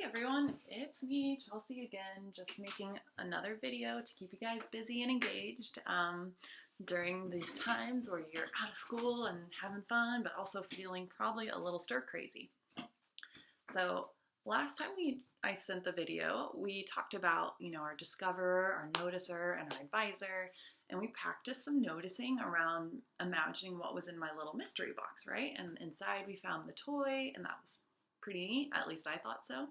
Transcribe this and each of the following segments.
Everyone, it's me, Chelsea again, just making another video to keep you guys busy and engaged during these times where you're out of school and having fun, but also feeling probably a little stir crazy. So last time I sent the video, we talked about, our discoverer, our noticer, and our advisor, and we practiced some noticing around imagining what was in my little mystery box, right? And inside we found the toy, and that was pretty neat, at least I thought so.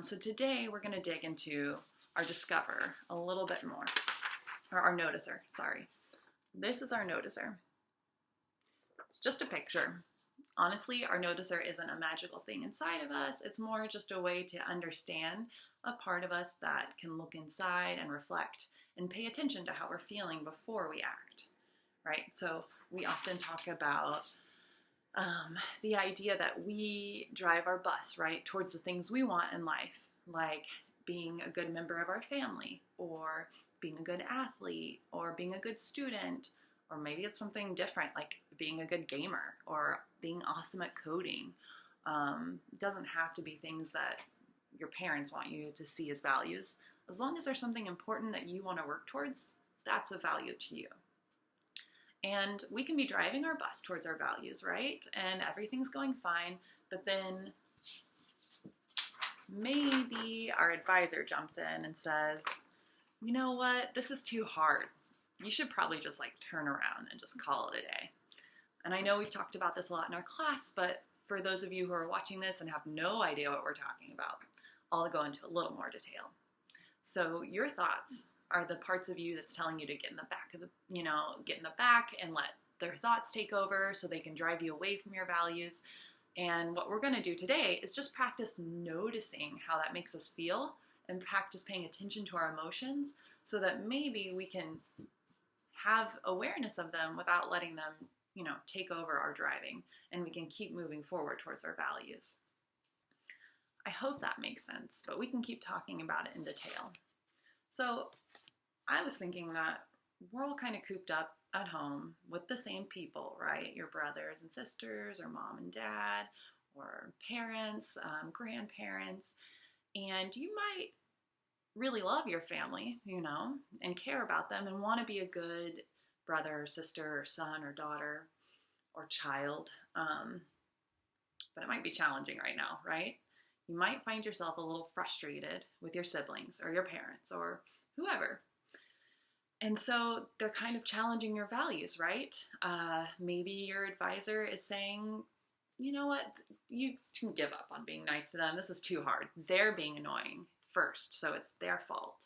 So today we're going to dig into our discoverer a little bit more, or our noticer, sorry. This is our noticer. It's just a picture. Honestly, our noticer isn't a magical thing inside of us. It's more just a way to understand a part of us that can look inside and reflect and pay attention to how we're feeling before we act, right? So we often talk about the idea that we drive our bus, right, towards the things we want in life, like being a good member of our family, or being a good athlete, or being a good student, or maybe it's something different, like being a good gamer, or being awesome at coding. It doesn't have to be things that your parents want you to see as values. As long as there's something important that you want to work towards, that's a value to you. And we can be driving our bus towards our values, right? And everything's going fine, but then maybe our advisor jumps in and says, you know what, this is too hard. You should probably just turn around and just call it a day. And I know we've talked about this a lot in our class, but for those of you who are watching this and have no idea what we're talking about, I'll go into a little more detail. So your thoughts are the parts of you that's telling you to get in the back of get in the back and let their thoughts take over so they can drive you away from your values. And what we're going to do today is just practice noticing how that makes us feel and practice paying attention to our emotions so that maybe we can have awareness of them without letting them, take over our driving, and we can keep moving forward towards our values. I hope that makes sense, but we can keep talking about it in detail. So I was thinking that we're all kind of cooped up at home with the same people, right? Your brothers and sisters, or mom and dad, or parents, grandparents, and you might really love your family, and care about them and want to be a good brother or sister or son or daughter or child, but it might be challenging right now, right? You might find yourself a little frustrated with your siblings or your parents or whoever. And so they're kind of challenging your values, right? Maybe your advisor is saying, you know what, you can give up on being nice to them. This is too hard. They're being annoying first, so it's their fault.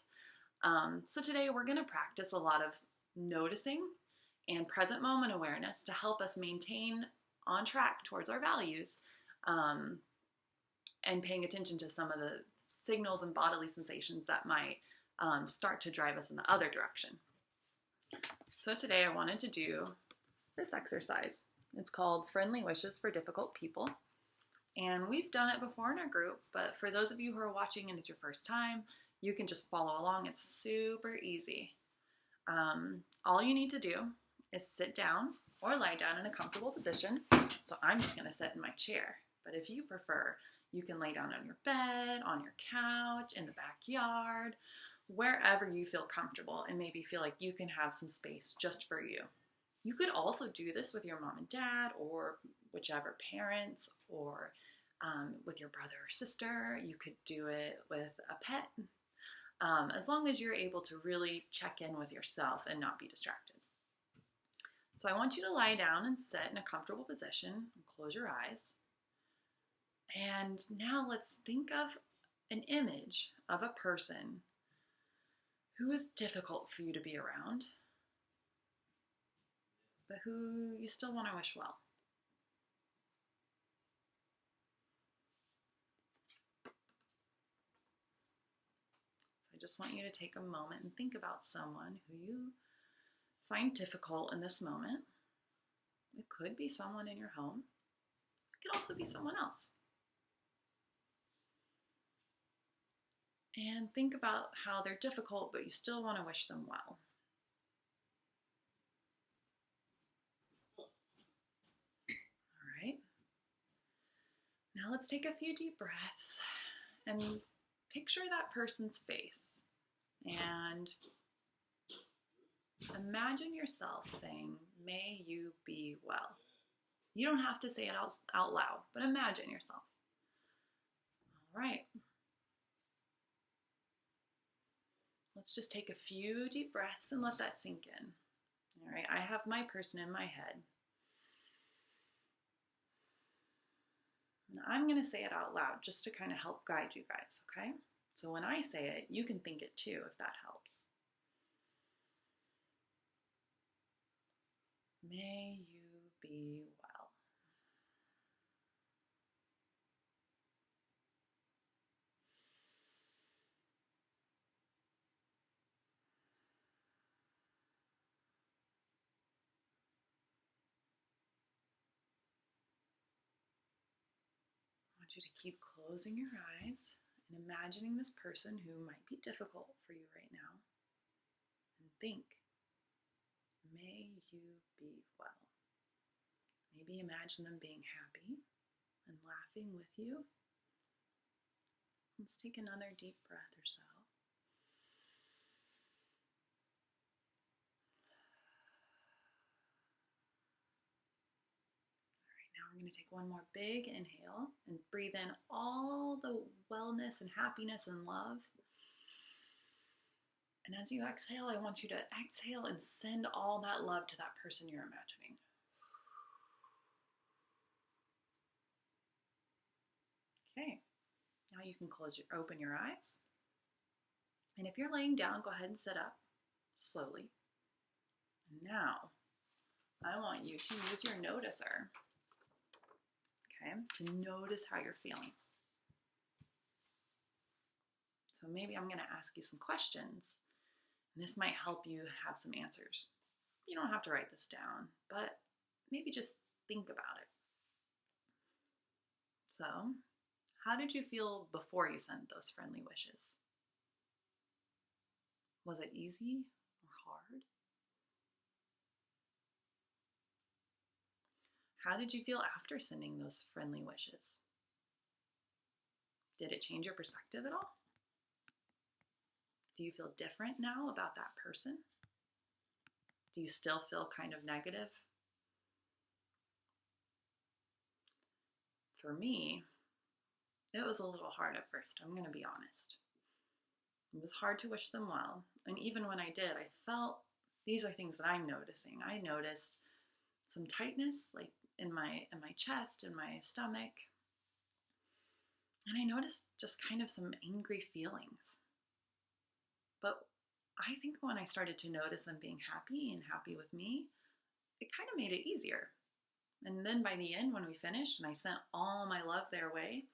So today we're going to practice a lot of noticing and present moment awareness to help us maintain on track towards our values, and paying attention to some of the signals and bodily sensations that might start to drive us in the other direction. So today I wanted to do this exercise. It's called Friendly Wishes for Difficult People. And we've done it before in our group, but for those of you who are watching and it's your first time, you can just follow along. It's super easy. All you need to do is sit down or lie down in a comfortable position. So I'm just going to sit in my chair. But if you prefer, you can lay down on your bed, on your couch, in the backyard, wherever you feel comfortable and maybe feel like you can have some space just for you. You could also do this with your mom and dad, or whichever parents, or with your brother or sister. You could do it with a pet, as long as you're able to really check in with yourself and not be distracted. So I want you to lie down and sit in a comfortable position and close your eyes. And now let's think of an image of a person who is difficult for you to be around, but who you still want to wish well. So I just want you to take a moment and think about someone who you find difficult in this moment. It could be someone in your home. It could also be someone else. And think about how they're difficult, but you still want to wish them well. All right. Now let's take a few deep breaths And picture that person's face and imagine yourself saying, "May you be well." You don't have to say it out loud, but imagine yourself. All right. Let's just take a few deep breaths and let that sink in. All right, I have my person in my head. And I'm going to say it out loud just to kind of help guide you guys, okay? So when I say it, you can think it too if that helps. May you be well. I want you to keep closing your eyes and imagining this person who might be difficult for you right now. And think, may you be well. Maybe imagine them being happy and laughing with you. Let's take another deep breath or so. All right, now we're going to take one more big inhale and breathe in all the wellness and happiness and love. And as you exhale, I want you to exhale and send all that love to that person you're imagining. Okay, now you can open your eyes. And if you're laying down, go ahead and sit up slowly. And now, I want you to use your noticer, okay, to notice how you're feeling. So maybe I'm going to ask you some questions, and this might help you have some answers. You don't have to write this down, but maybe just think about it. So, how did you feel before you sent those friendly wishes? Was it easy or hard? How did you feel after sending those friendly wishes? Did it change your perspective at all? Do you feel different now about that person? Do you still feel kind of negative? For me, it was a little hard at first, I'm going to be honest. It was hard to wish them well, and even when I did, I felt, these are things that I'm noticing. I noticed some tightness, like in my chest, in my stomach, and I noticed just kind of some angry feelings. But I think when I started to notice them being happy and happy with me, it kind of made it easier. And then by the end, when we finished and I sent all my love their way,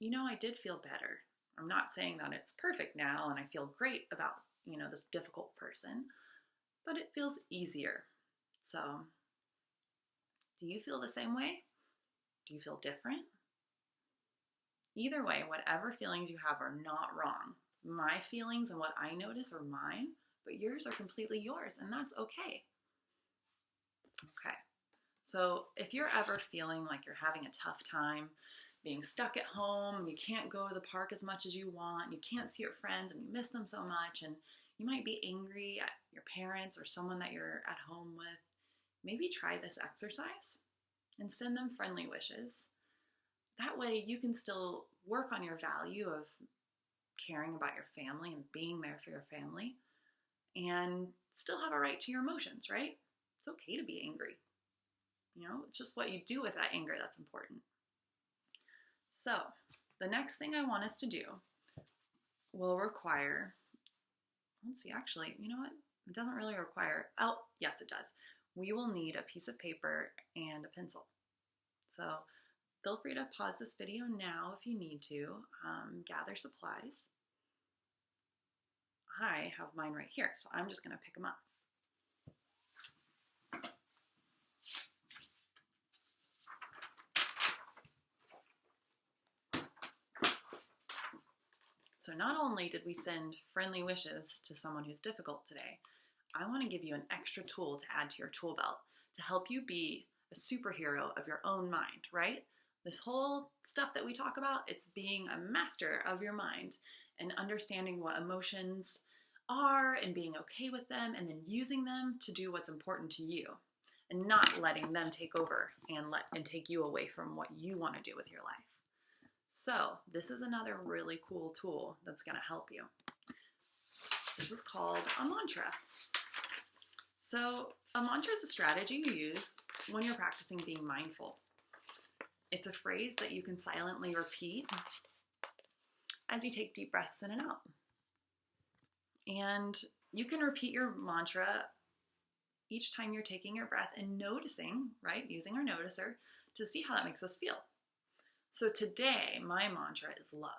I did feel better. I'm not saying that it's perfect now and I feel great about, this difficult person, but it feels easier. So, do you feel the same way? Do you feel different? Either way, whatever feelings you have are not wrong. My feelings and what I notice are mine, but yours are completely yours, and that's okay. Okay. So if you're ever feeling like you're having a tough time being stuck at home, you can't go to the park as much as you want, you can't see your friends and you miss them so much, and you might be angry at your parents or someone that you're at home with, maybe try this exercise and send them friendly wishes. That way you can still work on your value of caring about your family and being there for your family and still have a right to your emotions, right? It's okay to be angry. It's just what you do with that anger that's important. So, the next thing I want us to do will require, let's see, actually, you know what? It doesn't really require, oh, yes, it does. We will need a piece of paper and a pencil. So, feel free to pause this video now if you need to, gather supplies. I have mine right here, so I'm just going to pick them up. So not only did we send friendly wishes to someone who's difficult today, I want to give you an extra tool to add to your tool belt to help you be a superhero of your own mind, right? This whole stuff that we talk about, it's being a master of your mind and understanding what emotions are and being okay with them and then using them to do what's important to you and not letting them take over and take you away from what you want to do with your life. So this is another really cool tool that's going to help you. This is called a mantra. So a mantra is a strategy you use when you're practicing being mindful. It's a phrase that you can silently repeat as you take deep breaths in and out. And you can repeat your mantra each time you're taking your breath and noticing, right, using our noticer to see how that makes us feel. So today, my mantra is love.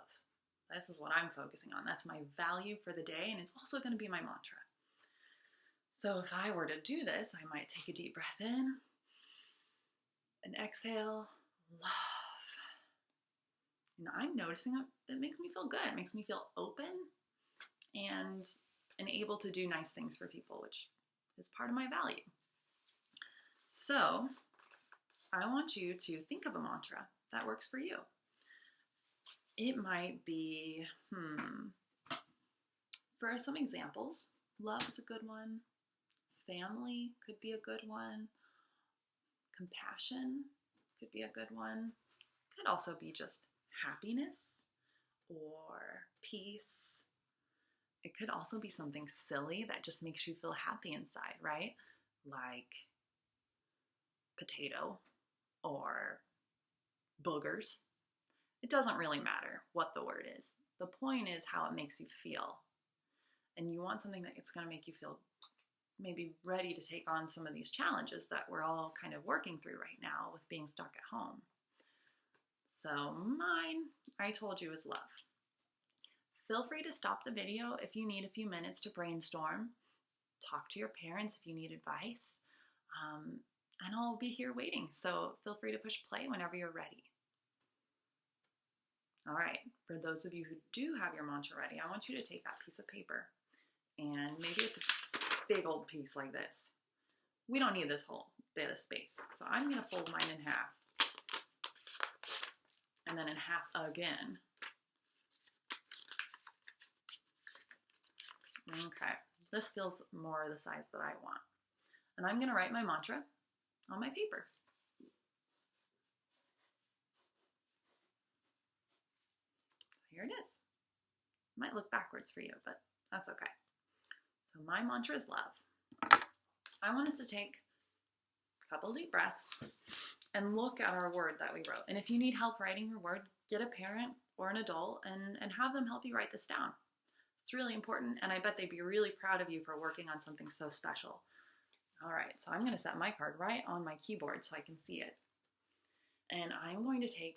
This is what I'm focusing on. That's my value for the day, and it's also going to be my mantra. So if I were to do this, I might take a deep breath in and exhale, love. I'm noticing it makes me feel good. It makes me feel open and able to do nice things for people, which is part of my value. So I want you to think of a mantra that works for you. It might be, for some examples, love is a good one. Family could be a good one. Compassion could be a good one. Could also be just happiness or peace. It could also be something silly that just makes you feel happy inside, right? Like potato or boogers. It doesn't really matter what the word is. The point is how it makes you feel. And you want something that it's going to make you feel maybe ready to take on some of these challenges that we're all kind of working through right now with being stuck at home. So mine, I told you, is love. Feel free to stop the video if you need a few minutes to brainstorm. Talk to your parents if you need advice. And I'll be here waiting, so feel free to push play whenever you're ready. All right, for those of you who do have your mantra ready, I want you to take that piece of paper, and maybe it's a big old piece like this. We don't need this whole bit of space, so I'm going to fold mine in half, and then in half again. Okay, this feels more the size that I want. And I'm going to write my mantra on my paper. Here it is. It might look backwards for you, but that's okay. So my mantra is love. I want us to take a couple deep breaths and look at our word that we wrote. And if you need help writing your word, get a parent or an adult and have them help you write this down. It's really important, and I bet they'd be really proud of you for working on something so special. All right, so I'm going to set my card right on my keyboard so I can see it. And I'm going to take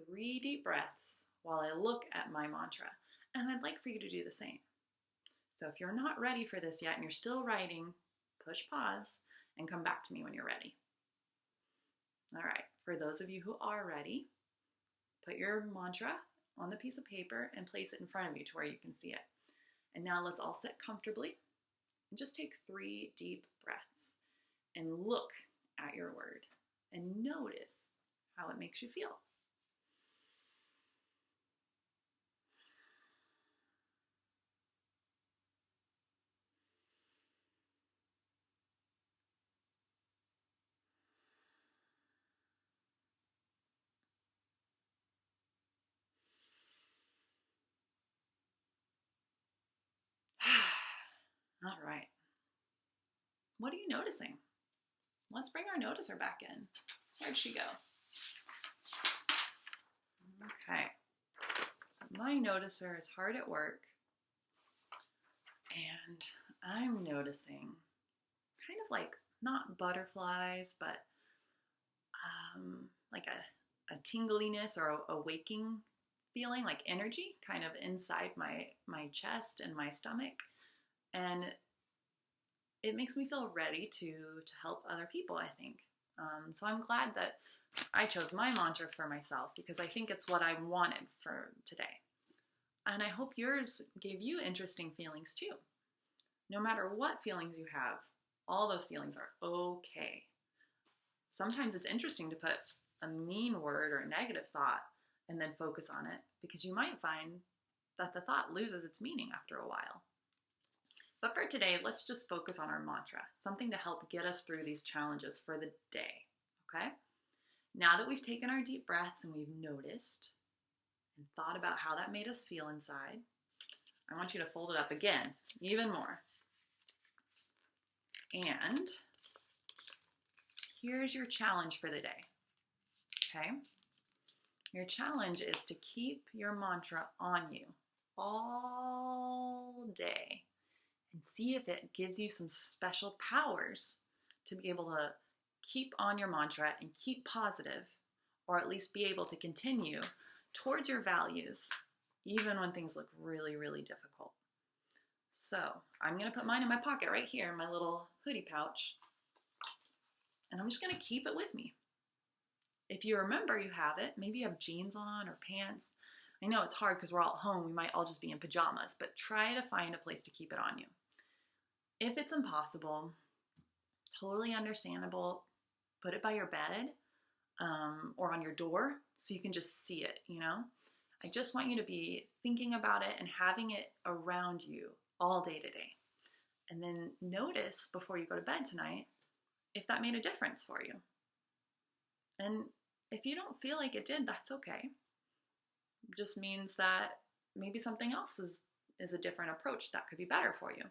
3 deep breaths while I look at my mantra. And I'd like for you to do the same. So if you're not ready for this yet and you're still writing, push pause and come back to me when you're ready. All right, for those of you who are ready, put your mantra on the piece of paper and place it in front of you to where you can see it. And now let's all sit comfortably and just take 3 deep breaths and look at your word and notice how it makes you feel. All right. What are you noticing? Let's bring our noticer back in. Where'd she go? Okay. So my noticer is hard at work, and I'm noticing kind of like not butterflies, but like a tingliness or a waking feeling, like energy kind of inside my chest and my stomach. And it makes me feel ready to help other people, I think. So I'm glad that I chose my mantra for myself because I think it's what I wanted for today. And I hope yours gave you interesting feelings too. No matter what feelings you have, all those feelings are okay. Sometimes it's interesting to put a mean word or a negative thought and then focus on it, because you might find that the thought loses its meaning after a while. But for today, let's just focus on our mantra, something to help get us through these challenges for the day, okay? Now that we've taken our deep breaths and we've noticed and thought about how that made us feel inside, I want you to fold it up again, even more. And here's your challenge for the day, okay? Your challenge is to keep your mantra on you all day and see if it gives you some special powers to be able to keep on your mantra and keep positive, or at least be able to continue towards your values even when things look really, really difficult. So I'm going to put mine in my pocket right here in my little hoodie pouch, and I'm just going to keep it with me. If you remember you have it, maybe you have jeans on or pants. I know it's hard because we're all at home. We might all just be in pajamas, but try to find a place to keep it on you. If it's impossible, totally understandable, put it by your bed or on your door so you can just see it, you know? I just want you to be thinking about it and having it around you all day today. And then notice before you go to bed tonight if that made a difference for you. And if you don't feel like it did, that's okay. It just means that maybe something else is a different approach that could be better for you.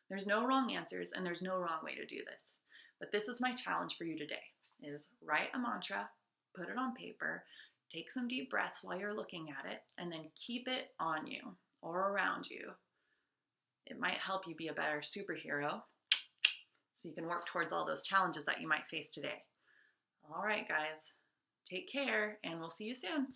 There's no wrong answers and there's no wrong way to do this. But this is my challenge for you today, is write a mantra, put it on paper, take some deep breaths while you're looking at it, and then keep it on you or around you. It might help you be a better superhero so you can work towards all those challenges that you might face today. All right, guys, take care, and we'll see you soon.